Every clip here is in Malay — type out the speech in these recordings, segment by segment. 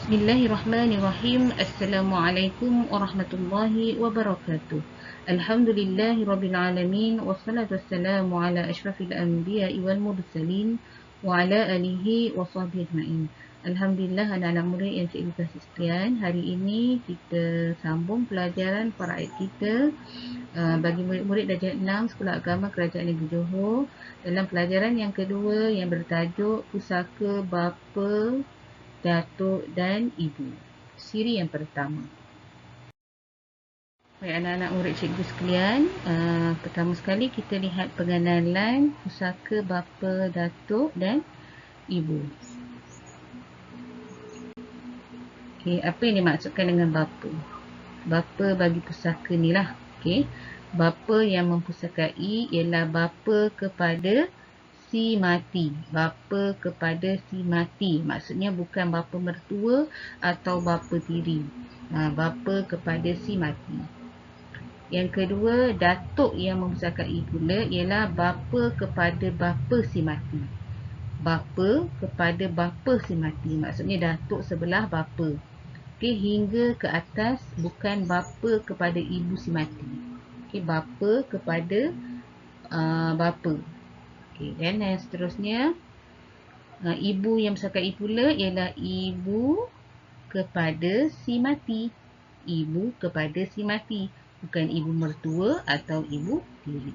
Bismillahirrahmanirrahim. Assalamualaikum warahmatullahi wabarakatuh. Alhamdulillahirabbil alamin wassalatu wassalamu ala asyrafil anbiya'i wal mursalin wa ala alihi wa sahbihi ajma'in. Alhamdulillah, anak-anak murid yang cikgu kasih sekalian, hari ini kita sambung pelajaran faraid kita bagi murid-murid darjah 6 Sekolah Agama Kerajaan Negeri Johor dalam pelajaran yang kedua yang bertajuk Pusaka Bapa, Datuk dan Ibu. Siri yang pertama. Baik anak-anak murid cikgu sekalian, pertama sekali kita lihat pengenalan pusaka bapa, datuk dan ibu. Okey, apa yang dimaksudkan dengan bapa? Bapa bagi pusaka ni lah. Okey. Bapa yang mempusakai ialah bapa kepada si mati. Bapa kepada si mati. Maksudnya bukan bapa mertua atau bapa tiri. Bapa kepada si mati. Yang kedua, datuk yang mempusakai pula ialah bapa kepada bapa si mati. Bapa kepada bapa si mati. Maksudnya datuk sebelah bapa. Okey, hingga ke atas bukan bapa kepada ibu si mati. Okey, bapa kepada bapa. Okay, dan yang seterusnya, ibu yang bersakai pula ialah ibu kepada si mati. Ibu kepada si mati. Bukan ibu mertua atau ibu tiri.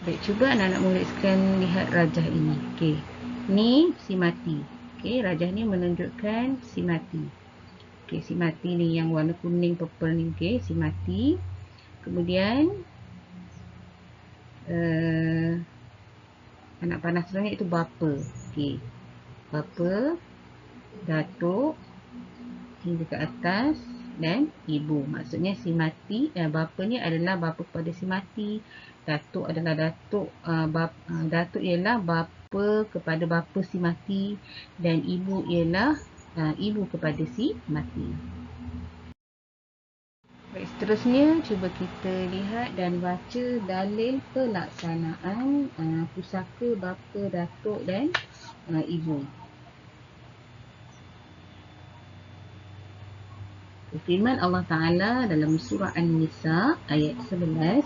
Baik, cuba anak-anak murid sekalian lihat rajah ini. Okey, ni si mati. Okey, rajah ni menunjukkan si mati. Okey, si mati ni yang warna kuning purple ni. Okey, si mati. Kemudian anak panah sebenarnya itu bapa. Okey. Bapa, datuk hingga ke atas dan ibu. Maksudnya si mati, bapanya adalah bapa kepada si mati. Datuk adalah datuk, datuk ialah bapa kepada bapa si mati dan ibu ialah ibu kepada si mati. Baik, seterusnya cuba kita lihat dan baca dalil pelaksanaan pusaka bapa, datuk dan ibu. Firman Allah Ta'ala dalam surah An-Nisa ayat 11.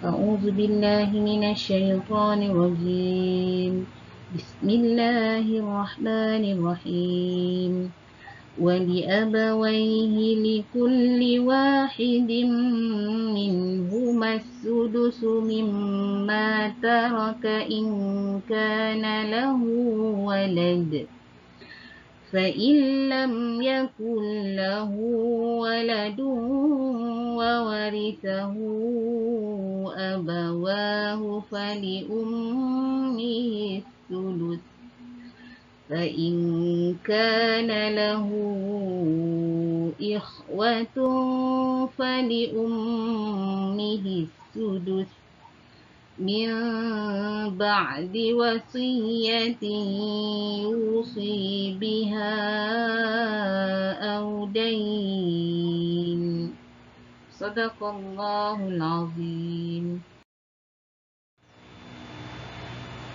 A'udzu billahi minasyaitonir rajim. Bismillahirrahmanirrahim. وَلِأَبَوَيْهِ لِكُلِّ وَاحِدٍ مِّنْهُمَا السُّدُسُ مِمَّا تَرَكَ إِنْ كَانَ لَهُ وَلَدٌ فَإِنْ لَمْ يَكُنْ لَهُ وَلَدٌ وَوَرِثَهُ أَبَوَاهُ فَلِأُمِّهِ الثُّلُثُ فَإِنْ كَانَ لَهُ إِخْوَةٌ فَلِأُمِّهِ السُّدُسُ مِنْ بَعْدِ وَصِيَّةٍ يُوصِي بِهَا أَوْ دَيْنٍ. Sadaqallahul Azim.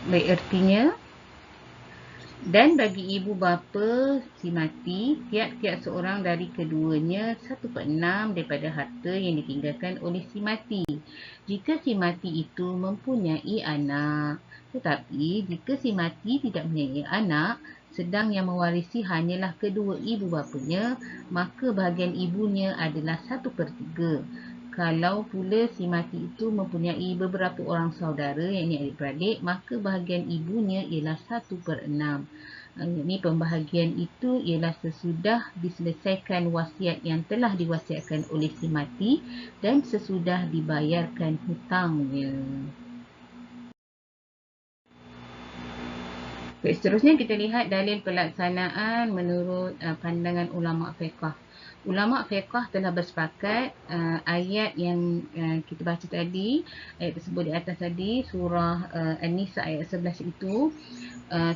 Baik, artinya, dan bagi ibu bapa si mati, tiap-tiap seorang dari keduanya 1/6 daripada harta yang ditinggalkan oleh si mati. Jika si mati itu mempunyai anak. Tetapi jika si mati tidak mempunyai anak, sedang yang mewarisi hanyalah kedua ibu bapanya, maka bahagian ibunya adalah 1/3. Kalau pula si mati itu mempunyai beberapa orang saudara, iaitu adik-beradik, maka bahagian ibunya ialah 1/6. Ini pembahagian itu ialah sesudah diselesaikan wasiat yang telah diwasiatkan oleh si mati dan sesudah dibayarkan hutangnya. Baik, seterusnya kita lihat dalil pelaksanaan menurut pandangan ulama fiqh. Ulama fiqh telah bersepakat ayat yang kita baca tadi, ayat tersebut di atas tadi, surah An-Nisa ayat 11 itu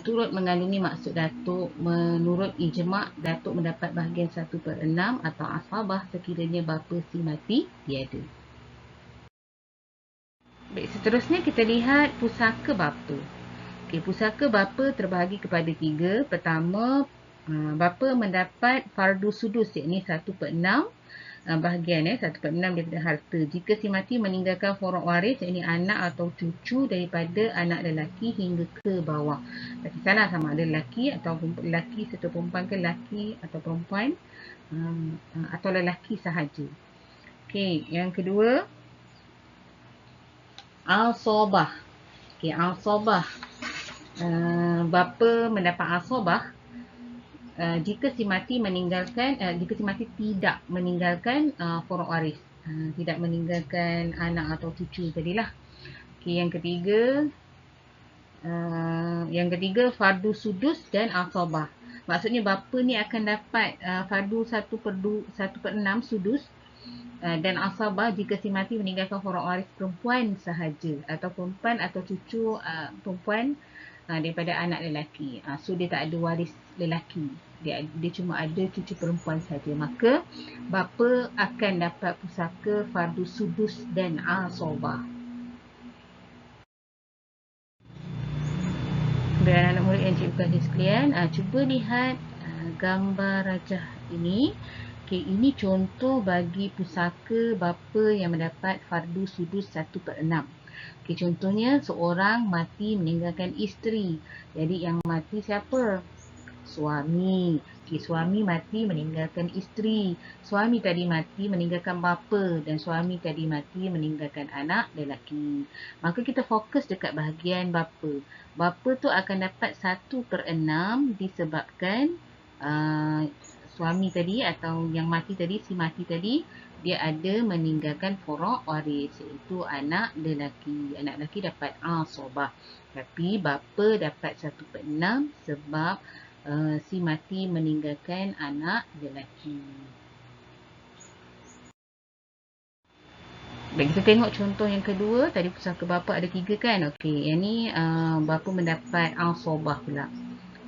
turut mengandungi maksud datuk. Menurut ijma', datuk mendapat bahagian 1/6 atau asabah sekiranya bapa si mati tiada. Baik, seterusnya kita lihat pusaka bapa. Okey, pusaka bapa terbahagi kepada 3. Pertama, bapa mendapat fardu sudus, iaitu 1/6 bahagian 1/6 daripada harta. Jika si mati meninggalkan forok waris, iaitu anak atau cucu daripada anak lelaki hingga ke bawah. Tak kisahlah sama ada lelaki atau lelaki serta perempuan ke lelaki atau perempuan atau lelaki sahaja. Okey, yang kedua, al-sobah. Okey, al-sobah. Bapa mendapat al-sobah jika si mati meninggalkan jika si mati tidak meninggalkan forok waris, tidak meninggalkan anak atau cucu tadilah. Okey, yang ketiga fardu sudus dan al-sobah. Maksudnya bapa ni akan dapat fardu 1/6 sudus dan asabah jika si mati meninggalkan forok waris perempuan sahaja, atau perempuan atau cucu perempuan daripada anak lelaki. So dia tak ada waris lelaki, dia cuma ada cucu perempuan saja. Maka bapa akan dapat pusaka fardu sudus dan asabah. Baik anak-anak murid yang cikgu kasih sekalian, cuba lihat gambar rajah ini. Okey, ini contoh bagi pusaka bapa yang mendapat fardu sudus 1/6. Okey, contohnya seorang mati meninggalkan isteri. Jadi yang mati siapa? Suami. Okey, suami mati meninggalkan isteri. Suami tadi mati meninggalkan bapa dan suami tadi mati meninggalkan anak lelaki. Maka kita fokus dekat bahagian bapa. Bapa tu akan dapat 1/6 disebabkan suami tadi atau yang mati tadi, si mati tadi, dia ada meninggalkan forok waris, iaitu anak lelaki. Anak lelaki dapat asobah. Tapi bapa dapat 1/6 sebab si mati meninggalkan anak lelaki. Baik, kita tengok contoh yang kedua. Tadi pusaka bapa ada 3 kan? Okey, yang ni bapa mendapat asobah pula.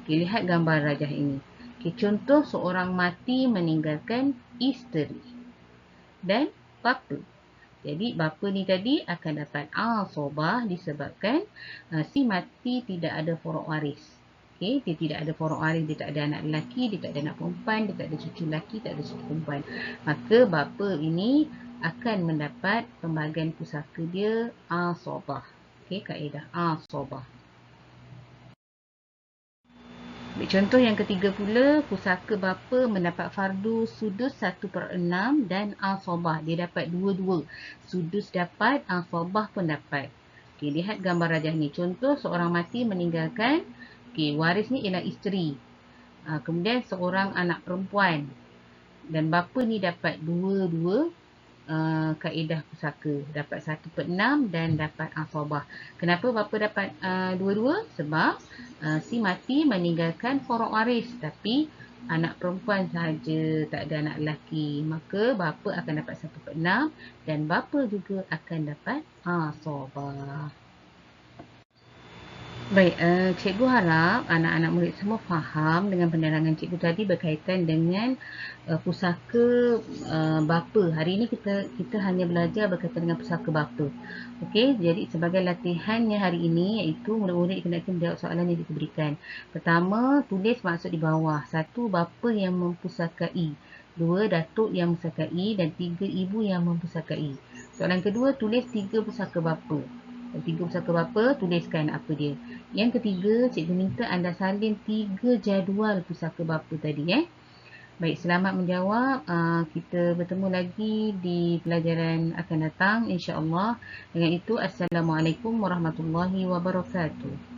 Okey, lihat gambar rajah ini. Okay, contoh seorang mati meninggalkan isteri dan bapa. Jadi bapa ni tadi akan dapat asobah disebabkan si mati tidak ada forok waris. Okay, dia tidak ada forok waris, dia tak ada anak lelaki, dia tak ada anak perempuan, dia tak ada cucu lelaki, tak ada cucu perempuan. Maka bapa ini akan mendapat pembahagian pusaka dia asobah. Okay, kaedah asobah. Contoh yang ketiga pula, pusaka bapa mendapat fardu sudus 1/6 dan asobah. Dia dapat dua-dua. Sudus dapat, asobah pun dapat. Okey, lihat gambar rajah ni. Contoh seorang mati meninggalkan, waris ni ialah isteri. Kemudian seorang anak perempuan. Dan bapa ni dapat dua-dua kaedah pusaka, dapat 1/6 dan dapat asobah. Kenapa bapa dapat dua-dua? Sebab si mati meninggalkan forok waris, tapi anak perempuan sahaja, tak ada anak lelaki. Maka bapa akan dapat 1/6 dan bapa juga akan dapat asobah. Baik, cikgu harap anak-anak murid semua faham dengan penerangan cikgu tadi berkaitan dengan pusaka bapa. Hari ini kita hanya belajar berkaitan dengan pusaka bapa. Okey, jadi sebagai latihannya hari ini iaitu murid-murid kena menjawab soalan yang diberikan. Pertama, tulis maksud di bawah. 1, bapa yang mempusakai. 2, datuk yang mempusakai dan 3, ibu yang mempusakai. Soalan kedua, tulis 3 pusaka bapa. 3 pusaka bapa, tuliskan apa dia. Yang ketiga, cikgu minta anda salin 3 jadual pusaka bapa tadi. Baik, selamat menjawab. Kita bertemu lagi di pelajaran akan datang, insya-Allah. Dengan itu, Assalamualaikum warahmatullahi wabarakatuh.